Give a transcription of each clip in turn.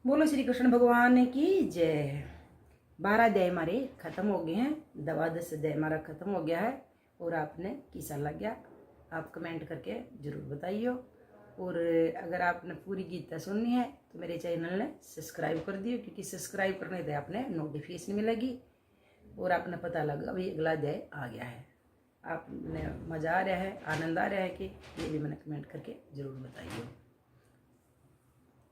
बोलो श्री कृष्ण भगवान की जय। 12 अध्याय हमारे खत्म हो गए हैं। 10 अध्याय हमारा खत्म हो गया है। और आपने कैसा लग गया आप कमेंट करके जरूर बताइए। और अगर आपने पूरी गीता सुननी है तो मेरे चैनल ने सब्सक्राइब कर दियो, क्योंकि सब्सक्राइब करने से आपने नोटिफिकेशन मिलेगी और आपने पता लगा अभी अगला अध्याय आ गया है। आपने मज़ा आ रहा है, आनंद आ रहा है कि ये भी मैंने कमेंट करके जरूर बताइए।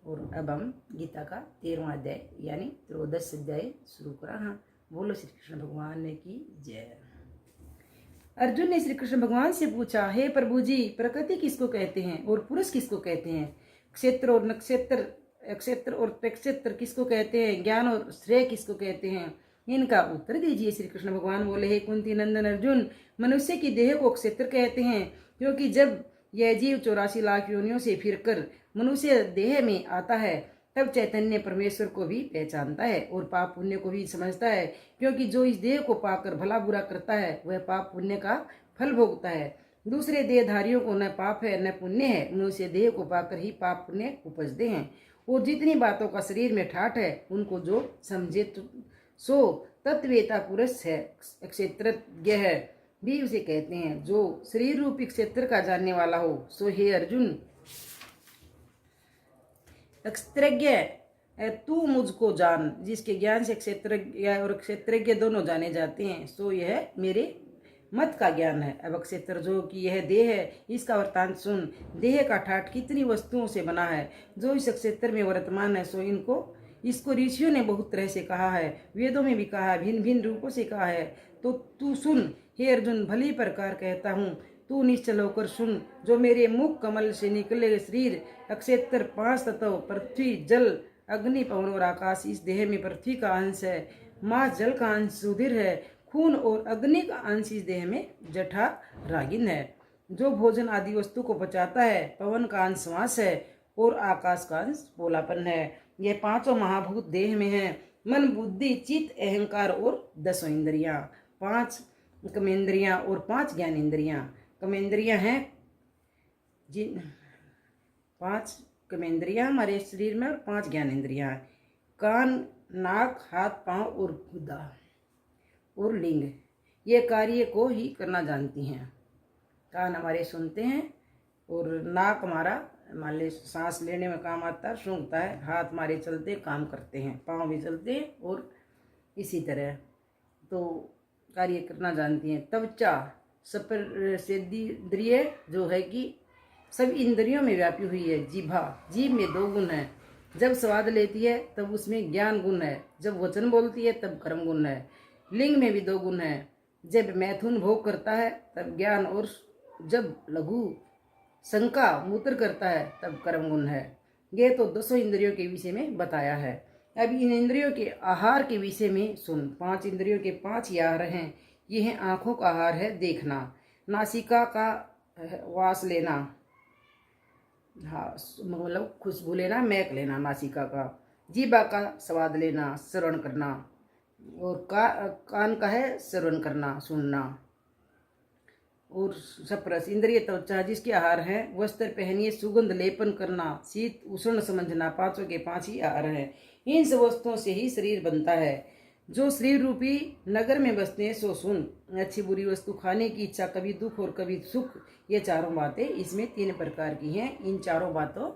और अब हम गीता का 13वां अध्याय यानी 13 अध्याय शुरू करा। हाँ, बोलो श्री कृष्ण भगवान की जय। अर्जुन ने श्री कृष्ण भगवान से पूछा, हे प्रभु जी, प्रकृति किसको कहते हैं और पुरुष किसको कहते हैं? क्षेत्र और नक्षत्र, क्षेत्र और प्रक्षेत्र किसको कहते हैं? ज्ञान और श्रेय किसको कहते हैं? इनका उत्तर दीजिए। श्री कृष्ण भगवान बोले, हे कुंती नंदन अर्जुन, मनुष्य की देह को क्षेत्र कहते हैं, क्योंकि जब यह जीव 84 लाख योनियों से फिरकर मनुष्य देह में आता है तब चैतन्य परमेश्वर को भी पहचानता है और पाप पुण्य को भी समझता है, क्योंकि जो इस देह को पाकर भला बुरा करता है वह पाप पुण्य का फल भोगता है। दूसरे देहधारियों को न पाप है न पुण्य है, मनुष्य देह को पाकर ही पाप पुण्य उपजते हैं। और जितनी बातों का शरीर में ठाठ है उनको जो समझे सो तत्वेता पुरुष है, क्षेत्रज्ञ है भी उसे कहते हैं। जो शरीर रूपी क्षेत्र का जानने वाला हो सो हे अर्जुन क्षेत्रज्ञ, तू मुझको जान। जिसके ज्ञान से क्षेत्रज्ञ और क्षेत्रज्ञ दोनों जाने जाते हैं सो यह मेरे मत का ज्ञान है। अब क्षेत्र जो कि यह देह है, इसका वृत्तांत सुन। देह का ठाठ कितनी वस्तुओं से बना है, जो इस क्षेत्र में वर्तमान है सो इसको ऋषियों ने बहुत तरह से कहा है, वेदों में भी कहा है, भिन्न भिन्न रूपों से कहा है। तो तू सुन हे अर्जुन, भली प्रकार कहता हूँ, तू निश्चल होकर सुन। जो मेरे मुख कमल से निकले शरीर अक्षेत्र 5 तत्व पृथ्वी जल अग्नि पवन और आकाश, इस देह में पृथ्वी का अंश है, माँ जल का अंश सुधीर है, खून और अग्नि का अंश इस देह में जठा रागिन है। जो भोजन आदि वस्तु को पचाता है, पवन का अंश श्वास है और आकाश का अंश पोलापन है। यह 5 महाभूत देह में है, मन बुद्धि चित्त अहंकार और 10 इंद्रियां, 5 कर्मेंद्रियां और 5 ज्ञानेंद्रियां। कर्मेंद्रियां हैं जिन 5 कर्मेंद्रियां हमारे शरीर में और 5 ज्ञानेंद्रियां हैं। कान, नाक, हाथ, पांव और गुदा और लिंग ये कार्य को ही करना जानती हैं। कान हमारे सुनते हैं और नाक हमारा मान ली सांस लेने में काम आता है, सूंघता है। हाथ हमारे चलते काम करते हैं, पाँव भी चलते हैं और इसी तरह तो कार्य करना जानती हैं। त्वचा स्पर्शेंद्रिय जो है कि सब इंद्रियों में व्यापी हुई है। जीभा, जीभ में 2 गुण है, जब स्वाद लेती है तब उसमें ज्ञान गुण है, जब वचन बोलती है तब कर्म गुण है। लिंग में भी 2 गुण है, जब मैथुन भोग करता है तब ज्ञान और जब लघु शंका मूत्र करता है तब कर्म गुण है। ये तो 10 इंद्रियों के विषय में बताया है। अब इन इंद्रियों के आहार के विषय में सुन। 5 इंद्रियों के 5 ही आहार हैं। यह आंखों का आहार है देखना, नासिका का वास लेना, हाँ मतलब खुशबू लेना, महक लेना नासिका का। जीभा का स्वाद लेना, श्रवण करना, और कान का है श्रवण करना, सुनना। और स्पर्श इंद्रिय त्वचा जिसके आहार हैं, वस्त्र पहनिए, सुगंध लेपन करना, शीत उष्ण समझना, 5 के 5 ही आहार हैं। इन सब वस्तुओं से ही शरीर बनता है। जो शरीर रूपी नगर में बसते हैं सो सुन। अच्छी बुरी वस्तु खाने की इच्छा, कभी दुख और कभी सुख, ये चारों बातें इसमें 3 प्रकार की हैं। इन चारों बातों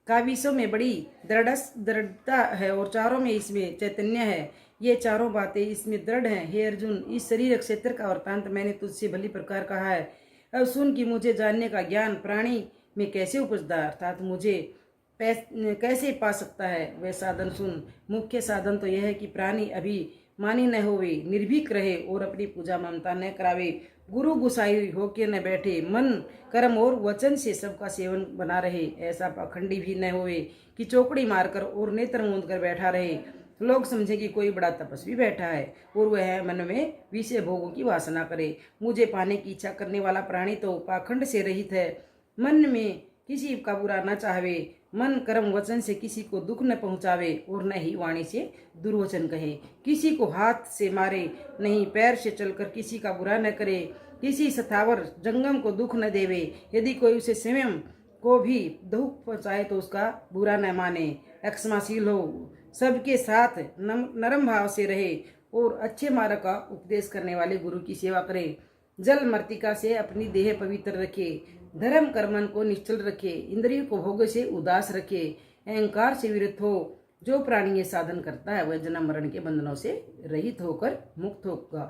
का विषयों में बड़ी दृढ़ता है और चारों में इसमें चैतन्य है। ये चारों बातें इसमें दृढ़ हैं। हे अर्जुन, इस शरीर क्षेत्र का वृत्तांत मैंने तुझसे भली प्रकार कहा है। अब सुन कि मुझे जानने का ज्ञान प्राणी में कैसे उपजता है, अर्थात मुझे कैसे पा सकता है, वह साधन सुन। मुख्य साधन तो यह है कि प्राणी अभिमानी न होवे, निर्भीक रहे और अपनी पूजा ममता न करावे, गुरु गुसाई होके न बैठे, मन कर्म और वचन से सबका सेवन बना रहे। ऐसा पाखंडी भी न होवे कि चौकड़ी मारकर और नेत्र मूंद कर बैठा रहे, लोग समझे कि कोई बड़ा तपस्वी बैठा है और वह मन में विषय भोगों की वासना करे। मुझे पाने की इच्छा करने वाला प्राणी तो पाखंड से रहित है, मन में किसी का बुरा न चाहवे, मन कर्म वचन से किसी को दुख न पहुँचावे और न ही वाणी से दुर्वचन कहे, किसी को हाथ से मारे नहीं, पैर से चलकर किसी का बुरा न करे, किसी स्थावर जंगम को दुख न देवे। यदि कोई उसे स्वयं को भी दुख पहुँचाए तो उसका बुरा न माने, क्षमाशील हो, सबके साथ नरम भाव से रहे और अच्छे मार्ग का उपदेश करने वाले गुरु की सेवा करे। जल मर्तिका से अपनी देह पवित्र रखे, धर्म कर्मन को निश्चल रखे, इंद्रियों को भोग से उदास रखे, अहंकार से विरत हो। जो प्राणी ये साधन करता है वह जन्म मरण के बंधनों से रहित होकर मुक्त होगा।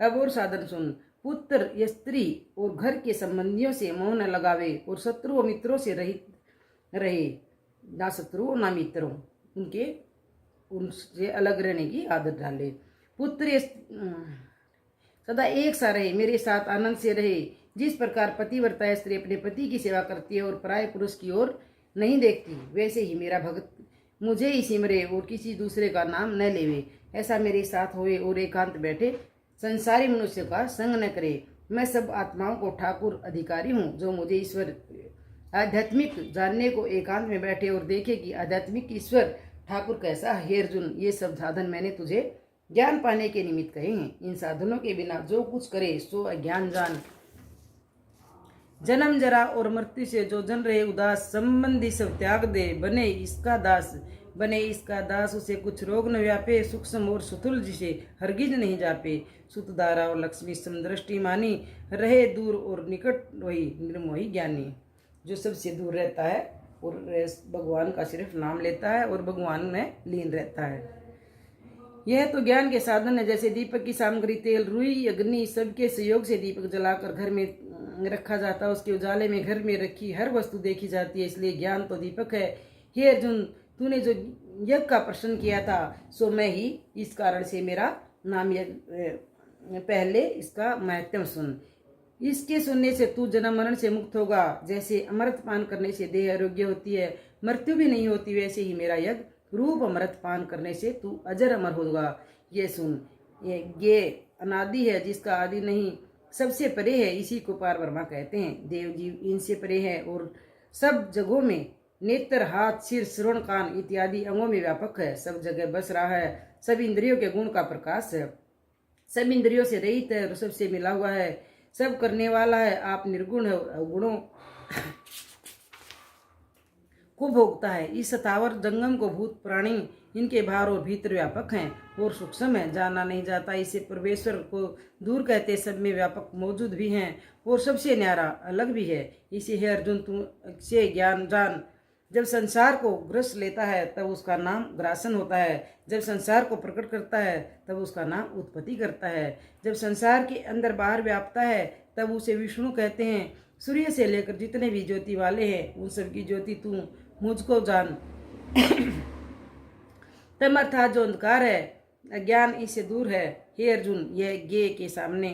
अब और साधन सुन। पुत्र या स्त्री और घर के संबंधियों से मोह न लगावे और शत्रुओं मित्रों से रहित रहे, ना शत्रुओं ना मित्रों, उनसे अलग रहने की आदत डाले। पुत्र सदा एक सा रहे, मेरे साथ आनंद से रहे। जिस प्रकार पतिव्रता स्त्री अपने पति की सेवा करती है और पराये पुरुष की ओर नहीं देखती, वैसे ही मेरा भक्त मुझे ही सिमरे और किसी दूसरे का नाम न लेवे। ऐसा मेरे साथ होए और एकांत बैठे, संसारी मनुष्य का संग न करे। मैं सब आत्माओं को ठाकुर अधिकारी हूँ। जो मुझे ईश्वर आध्यात्मिक जानने को एकांत में बैठे और देखे कि आध्यात्मिक ईश्वर ठाकुर कैसा है। हे अर्जुन, ये सब साधन मैंने तुझे ज्ञान पाने के निमित्त कहे हैं। इन साधनों के बिना जो कुछ करे सो अज्ञान जान। जन्म जरा और मृत्यु से जो जन रहे उदास, संबंधी सब त्याग दे, बने इसका दास उसे कुछ रोग न व्यापे। सूक्ष्म और सुतुल जिसे हरगिज नहीं जापे, सुतधारा और लक्ष्मी समदृष्टि मानी, रहे दूर और निकट वही निर्मोही ज्ञानी। जो सबसे दूर रहता है और भगवान का सिर्फ नाम लेता है और भगवान में लीन रहता है। यह तो ज्ञान के साधन है। जैसे दीपक की सामग्री तेल, रुई, अग्नि सबके सहयोग से दीपक जलाकर घर में रखा जाता है, उसके उजाले में घर में रखी हर वस्तु देखी जाती है। इसलिए ज्ञान तो दीपक है। हे अर्जुन, तूने जो यज्ञ का प्रश्न किया था सो मैं ही इस कारण से मेरा नाम पहले इसका महत्व सुन। इसके सुनने से तू जन्म मरण से मुक्त होगा। जैसे अमृत पान करने से देह आरोग्य होती है, मृत्यु भी नहीं होती, वैसे ही मेरा यज्ञ रूप अमृत पान करने से तू अजर अमर होगा। ये सुन, ये अनादि है जिसका आदि नहीं, सबसे परे है, इसी को पार ब्रह्मा कहते हैं। देव जीव इनसे परे है और सब जगहों में नेत्र, हाथ, सिर, श्रवण, कान इत्यादि अंगों में व्यापक है। सब जगह बस रहा है, सब इंद्रियों के गुण का प्रकाश है, सब इंद्रियों से रहित है और सबसे मिला हुआ है, सब करने वाला है। आप निर्गुण है और अवगुणों को भोगता है। इस स्थावर जंगम को भूत प्राणी इनके बाहर और भीतर व्यापक हैं और सूक्ष्म है, जाना नहीं जाता। इसे परमेश्वर को दूर कहते, सब में व्यापक मौजूद भी हैं और सबसे न्यारा अलग भी है। इसे है अर्जुन, तू से ज्ञान जान। जब संसार को ग्रस लेता है तब उसका नाम ग्रासन होता है। जब संसार को प्रकट करता है तब उसका नाम उत्पत्ति करता है। जब संसार के अंदर बाहर व्यापता है तब उसे विष्णु कहते हैं। सूर्य से लेकर जितने भी ज्योति वाले हैं उन सब की ज्योति तू मुझको जान। तम अर्थात जो अंधकार है, अज्ञान इससे दूर है। हे अर्जुन, यह ज्ञ के सामने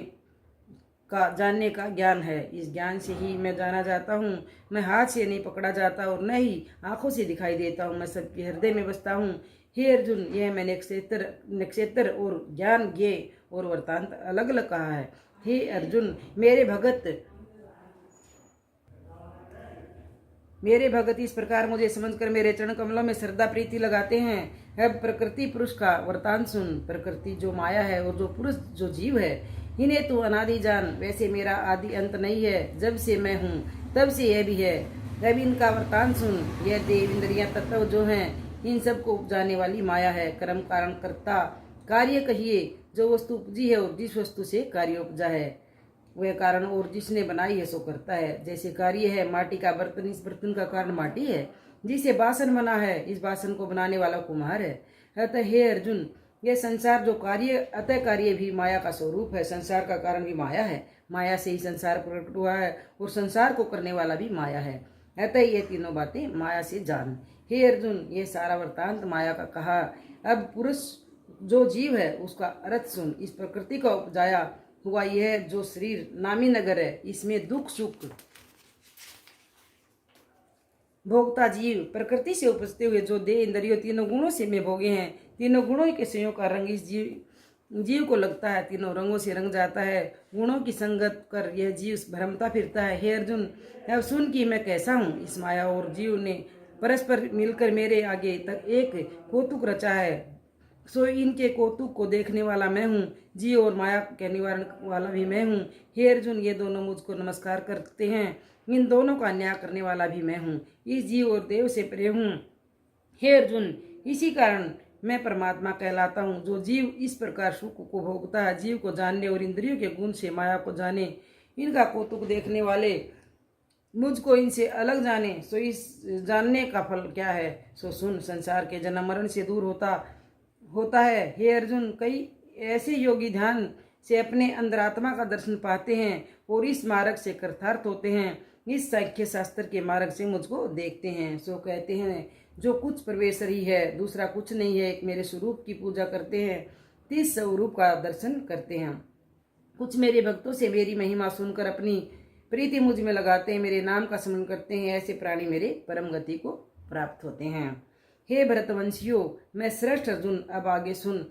का जानने का ज्ञान है। इस ज्ञान से ही मैं जाना जाता हूँ। मैं हाथ से नहीं पकड़ा जाता और न ही आंखों से दिखाई देता हूँ, मैं सबके हृदय में बसता हूँ। हे अर्जुन, यह मैंने नक्षत्र और ज्ञान, ज्ञ और वृत्तांत अलग अलग कहा है। हे अर्जुन, मेरे भगत इस प्रकार मुझे समझकर मेरे चरण कमलों में श्रद्धा प्रीति लगाते हैं। अब प्रकृति पुरुष का वृत्तांत सुन। प्रकृति जो माया है और जो पुरुष जो जीव है, इन्हें तू अनादि जान। वैसे मेरा आदि अंत नहीं है, जब से मैं हूँ तब से यह भी है। अब इनका वृत्तांत सुन। यह देव इंद्रियां तत्व जो हैं, इन सब को उपजाने वाली माया है। कर्म कारण कर्ता कार्य कहिए, जो वस्तु उपजी है और जिस वस्तु से कार्य उपजा है वह कारण और जिसने बनाई है सो करता है। जैसे कार्य है माटी का बर्तन, इस बर्तन का कारण माटी है। जिसे बासन बना है, इस बासन को बनाने वाला कुम्हार है। अतः हे अर्जुन, यह संसार जो कार्य, अतः कार्य भी माया का स्वरूप है। संसार का कारण भी माया है, माया से ही संसार प्रकट हुआ है और संसार को करने वाला भी माया है। अतः ये तीनों बातें माया से जान। हे अर्जुन, ये सारा वृत्तांत माया का कहा। अब पुरुष जो जीव है उसका अर्थ सुन। इस प्रकृति का उपजाया हुआ यह जो शरीर नामी नगर है, इसमें दुख सुख भोगता जीव, प्रकृति से उपजते हुए जो देह इंद्रियों तीनों गुणों से में भोगे हैं, तीनों गुणों के संयोग का रंग इस जीव को लगता है, तीनों रंगों से रंग जाता है। गुणों की संगत कर यह जीव भ्रमता फिरता है। हे अर्जुन, अब सुन कि मैं कैसा हूँ। इस माया और जीव ने परस्पर मिलकर मेरे आगे तक एक कौतुक रचा है। सो इनके कौतुक को देखने वाला मैं हूँ, जीव और माया के निवारण वाला भी मैं हूँ। हे अर्जुन, ये दोनों मुझको नमस्कार करते हैं, इन दोनों का न्याय करने वाला भी मैं हूँ, इस जीव और देव से प्रिय हूँ। हे अर्जुन, इसी कारण मैं परमात्मा कहलाता हूँ। जो जीव इस प्रकार सुख को भोगता है, जीव को जानने और इंद्रियों के गुण से माया को जाने, इनका कौतुक देखने वाले मुझको इनसे अलग जाने, सो इस जानने का फल क्या है? सो सुन, संसार के जन्म मरण से दूर होता है। हे अर्जुन, कई ऐसे योगी ध्यान से अपने अंतरात्मा का दर्शन पाते हैं और इस मार्ग से कृतार्थ होते हैं। इस सांख्य शास्त्र के मार्ग से मुझको देखते हैं। सो कहते हैं, जो कुछ परमेश्वर ही है, दूसरा कुछ नहीं है, एक मेरे स्वरूप की पूजा करते हैं, तीस स्वरूप का दर्शन करते हैं। कुछ मेरे भक्तों से मेरी महिमा सुनकर अपनी प्रीति मुझ में लगाते हैं, मेरे नाम का स्मरण करते हैं, ऐसे प्राणी मेरे परम गति को प्राप्त होते हैं। हे भरतवंशियों, मैं श्रेष्ठ अर्जुन, अब आगे सुन।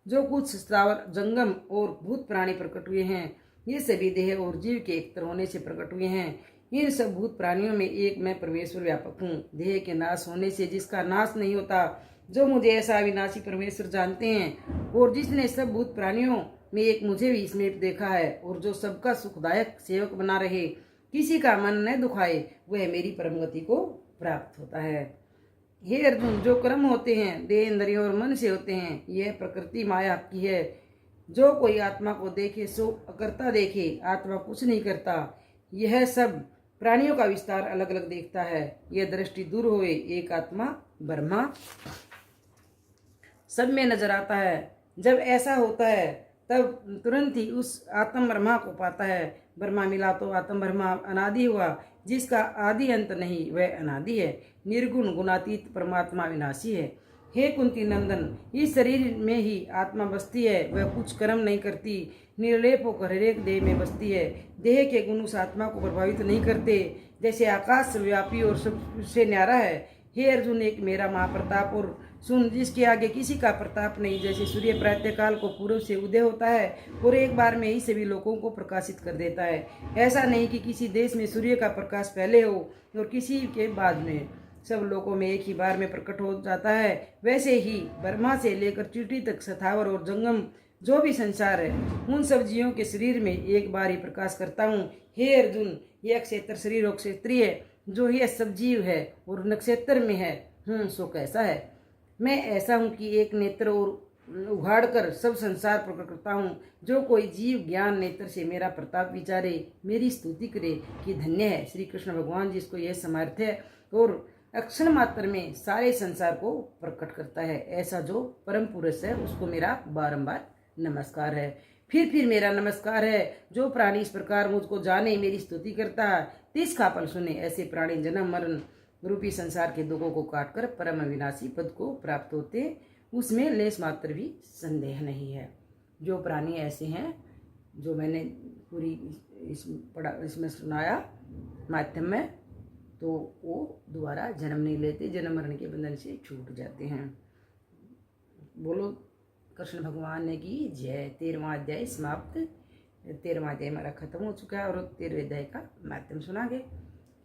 जो कुछ स्थावर जंगम और भूत प्राणी प्रकट हुए हैं, ये सभी देह और जीव के एकत्र होने से प्रकट हुए हैं। इन सब भूत प्राणियों में एक मैं परमेश्वर व्यापक हूँ, देह के नाश होने से जिसका नाश नहीं होता, जो मुझे ऐसा अविनाशी परमेश्वर जानते हैं, और जिसने सब भूत प्राणियों में एक मुझे भी इसमें देखा है, और जो सबका सुखदायक सेवक बना रहे, किसी का मन न दुखाए, वह मेरी परम गति को प्राप्त होता है। हे अर्जुन, जो कर्म होते हैं देह इंद्रियों और मन से होते हैं, यह प्रकृति माया की है। जो कोई आत्मा को देखे सो अकर्ता देखे, आत्मा कुछ नहीं करता। यह सब प्राणियों का विस्तार अलग अलग देखता है। यह दृष्टि दूर होए, एक आत्मा ब्रह्मा सब में नजर आता है। जब ऐसा होता है तब तुरंत ही उस आत्म ब्रह्मा को पाता है। ब्रह्मा मिला तो आत्म ब्रह्मा अनादि हुआ, जिसका आदि अंत नहीं, वह अनादि है। निर्गुण गुणातीत परमात्मा विनाशी है। हे कुंती नंदन, इस शरीर में ही आत्मा बसती है, वह कुछ कर्म नहीं करती, निर्लेप होकर हरेक देह में बसती है। देह के गुण उस आत्मा को प्रभावित नहीं करते, जैसे आकाश व्यापी और सबसे न्यारा है। हे अर्जुन, एक मेरा महाप्रताप और सुन, जिसके आगे किसी का प्रताप नहीं। जैसे सूर्य प्रातःकाल को पूर्व से उदय होता है और एक बार में ही सभी लोगों को प्रकाशित कर देता है, ऐसा नहीं कि किसी देश में सूर्य का प्रकाश पहले हो और किसी के बाद में, सब लोगों में एक ही बार में प्रकट हो जाता है। वैसे ही ब्रह्मा से लेकर चींटी तक स्थावर और जंगम जो भी संसार है, उन सब जीवों के शरीर में एक बार ही प्रकाश करता हूँ। हे अर्जुन, यह क्षेत्र शरीर और क्षेत्रीय है, जो यह सब जीव है और नक्षत्र में है, सो कैसा है? मैं ऐसा हूँ कि एक नेत्र और उघाड़ कर सब संसार प्रकट करता हूँ। जो कोई जीव ज्ञान नेत्र से मेरा प्रताप विचारे, मेरी स्तुति करे कि धन्य है श्री कृष्ण भगवान, जिसको यह सामर्थ्य है और अक्षर मात्र में सारे संसार को प्रकट करता है। ऐसा जो परम पुरुष है, उसको मेरा बारंबार नमस्कार है। फिर मेरा नमस्कार है। जो प्राणी इस प्रकार मुझको जाने, मेरी स्तुति करता है, तिसका फल सुने। ऐसे प्राणी जन्म मरण रूपी संसार के दुखों को काटकर परम अविनाशी पद को प्राप्त होते, उसमें लेस मात्र भी संदेह नहीं है। जो प्राणी ऐसे हैं, जो मैंने पूरी इसमें सुनाया माध्यम में, तो वो दोबारा जन्म नहीं लेते, जन्म मरण के बंधन से छूट जाते हैं। बोलो कृष्ण भगवान की जय। 13वां अध्याय समाप्त। 13वां अध्याय हमारा खत्म हो चुका है और 13वें अध्याय का माध्यम सुना गया।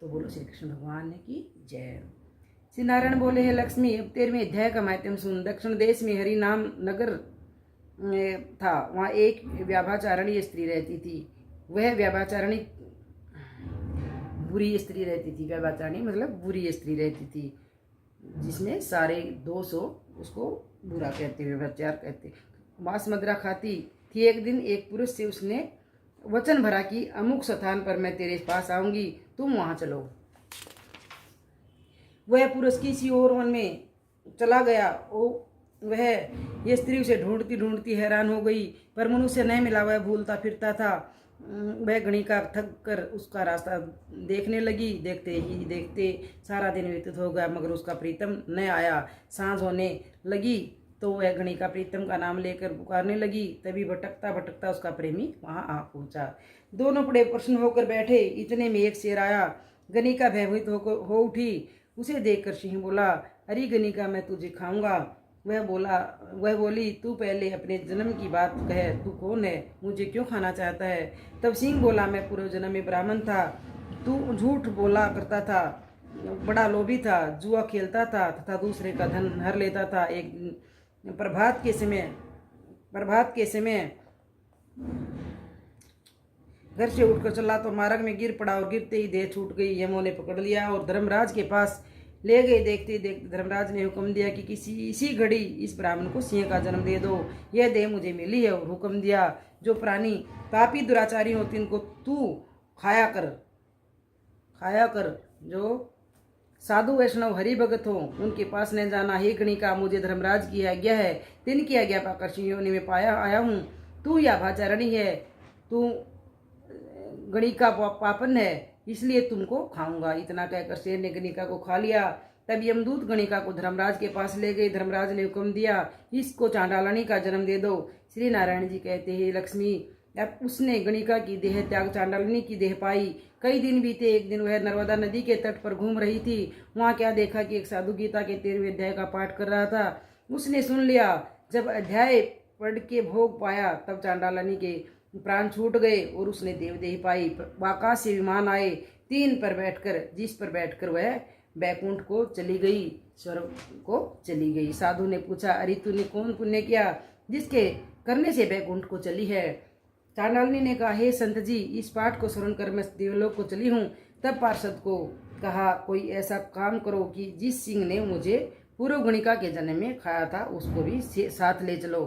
तो बोलो श्री कृष्ण भगवान की जय। श्री नारायण बोले, है लक्ष्मी, अब 13वें अध्याय का माध्यम सुन। दक्षिण देश में हरि नाम नगर था, वहाँ एक व्याभाचारणी स्त्री रहती थी। वह व्याभाचारणी बुरी स्त्री रहती थी। व्याभाचारणी मतलब बुरी स्त्री रहती थी, जिसमें सारे 200 उसको बुरा कहते, व्यभिचार कहते। मांस मदिरा खाती थी। एक दिन एक पुरुष से उसने वचन भरा कि अमुक स्थान पर मैं तेरे पास आऊंगी, तुम वहां चलो। वह पुरुष किसी और वन में चला गया। वह ये स्त्री उसे ढूंढती ढूंढती हैरान हो गई, पर मनुष्य नहीं मिला। वह भूलता फिरता था। वह गणिका थक कर उसका रास्ता देखने लगी। देखते ही देखते सारा दिन व्यतीत हो गया, मगर उसका प्रीतम न आया। सांझ होने लगी तो वह गणिका प्रीतम का नाम लेकर पुकारने लगी। तभी भटकता भटकता उसका प्रेमी वहां आ पहुंचा। दोनों बड़े प्रसन्न होकर बैठे। इतने में एक शेर आया। गणिका भयभीत हो उठी। उसे देखकर सिंह बोला, अरे गणिका, मैं तुझे खाऊंगा। वह बोली, तू पहले अपने जन्म की बात कह, तू कौन है, मुझे क्यों खाना चाहता है? तब सिंह बोला, मैं पूर्व जन्म में ब्राह्मण था, तू झूठ बोला करता था, बड़ा लोभी था, जुआ खेलता था तथा दूसरे का धन हर लेता था। एक प्रभात के समय घर से उठकर चला तो मार्ग में गिर पड़ा और गिरते ही देह छूट गई। यमों ने पकड़ लिया और धर्मराज के पास ले गए। देखते देखते धर्मराज ने हुक्म दिया कि इसी घड़ी इस ब्राह्मण को सिंह का जन्म दे दो। यह देह मुझे मिली है। और हुक्म दिया जो प्राणी पापी दुराचारी होती इनको तू खाया कर। जो साधु वैष्णव हरि भगत हो उनके पास न जाना। हे गणिका, मुझे धर्मराज की आज्ञा है, तिनकी आज्ञा पाकर सिंह योनि में आया हूँ। तू या भाचारणी है, तू गणिका पापन है, इसलिए तुमको खाऊंगा। इतना कहकर शेर ने गणिका को खा लिया। तब यमदूत गणिका को धर्मराज के पास ले गए। धर्मराज ने हुक्म दिया इसको चांडालनी का जन्म दे दो। श्री नारायण जी कहते हैं लक्ष्मी, अब उसने गणिका की देह त्याग चांडालनी की देह पाई। कई दिन बीते। एक दिन वह नर्मदा नदी के तट पर घूम रही थी। वहां क्या देखा कि एक साधु गीता के 13वें अध्याय का पाठ कर रहा था। उसने सुन लिया। जब अध्याय पढ़ के भोग पाया तब चांडालनी के प्राण छूट गए और उसने देवदेही पाई। आकाश से विमान आए 3 पर बैठकर, जिस पर बैठकर वह बैकुंठ को चली गई, स्वर्ग को चली गई। साधु ने पूछा, अरे तूने कौन पुण्य किया जिसके करने से बैकुंठ को चली है? चांडालनी ने कहा, हे संत जी, इस पाठ को श्रवण कर मैं देवलोक को चली हूँ। तब पार्षद को कहा, कोई ऐसा काम करो कि जिस सिंह ने मुझे पूर्व गणिका के जन्म में खाया था उसको भी साथ ले चलो।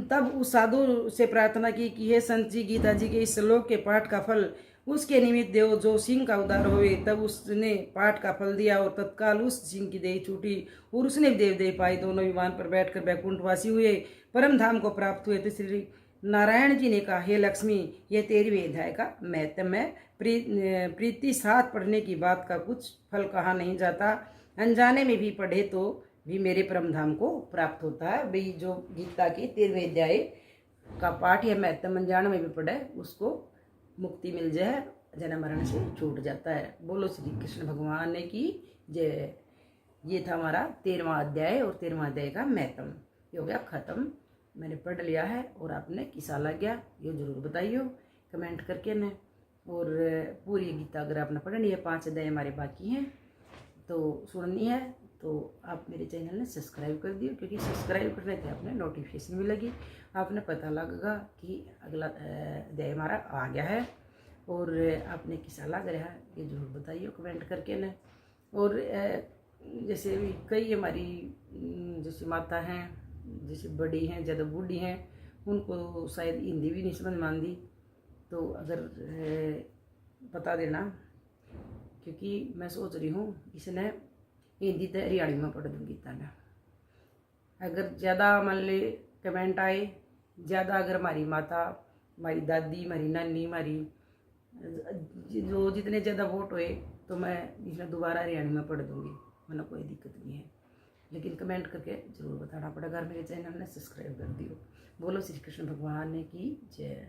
तब उस साधु से प्रार्थना की कि हे संत जी, गीता जी के इस श्लोक के पाठ का फल उसके निमित्त देव जो सिंह का उद्धार होवे। तब उसने पाठ का फल दिया और तत्काल उस सिंह की देह छूटी और उसने देवदेह पाई। दोनों विमान पर बैठकर बैकुंठवासी हुए, परम धाम को प्राप्त हुए। तो श्री नारायण जी ने कहा, हे लक्ष्मी, यह 13वें अध्याय का महत्व है। प्रीति साथ पढ़ने की बात का कुछ फल कहा नहीं जाता। अनजाने में भी पढ़े तो भी मेरे परम धाम को प्राप्त होता है। भाई जो गीता के 13वें अध्याय का पाठ या महत्व अनजाने में भी पढ़े उसको मुक्ति मिल जाए, जन्म मरण से छूट जाता है। बोलो श्री कृष्ण भगवान की जय। ये था हमारा 13वां अध्याय और 13वां अध्याय का महत्व। ये हो गया खत्म। मैंने पढ़ लिया है और आपने किसा लग गया ये जरूर बताइयो कमेंट करके न। और पूरी गीता अगर आपने पढ़नी है, 5 अध्याय हमारे बाकी हैं तो सुननी है तो आप मेरे चैनल ने सब्सक्राइब कर दियो, क्योंकि सब्सक्राइब करने से आपने नोटिफिकेशन मिलेगी, आपने पता लगेगा कि अगला अध्याय हमारा आ गया है। और आपने किसा लग रहा है ये जरूर बताइए कमेंट करके न। और जैसे भी कई हमारी जैसे माता हैं, जैसे बड़ी हैं, ज़्यादा बूढ़ी हैं, उनको शायद हिंदी भी नहीं समझ में आती, तो अगर बता देना, क्योंकि मैं सोच रही हूँ इसने हिंदी तो हरियाणी में पढ़ दूँगी गीता। अगर ज़्यादा मान ले कमेंट आए, ज़्यादा अगर हमारी माता, हमारी दादी, हमारी नानी, हमारी जो जितने ज़्यादा वोट हुए तो मैं इसमें दोबारा हरियाणी में पढ़ दूँगी, मतलब कोई दिक्कत नहीं है। लेकिन कमेंट करके ज़रूर बताना पड़ेगा। मेरे चैनल ने सब्सक्राइब कर दियो। बोलो श्री कृष्ण भगवान की जय।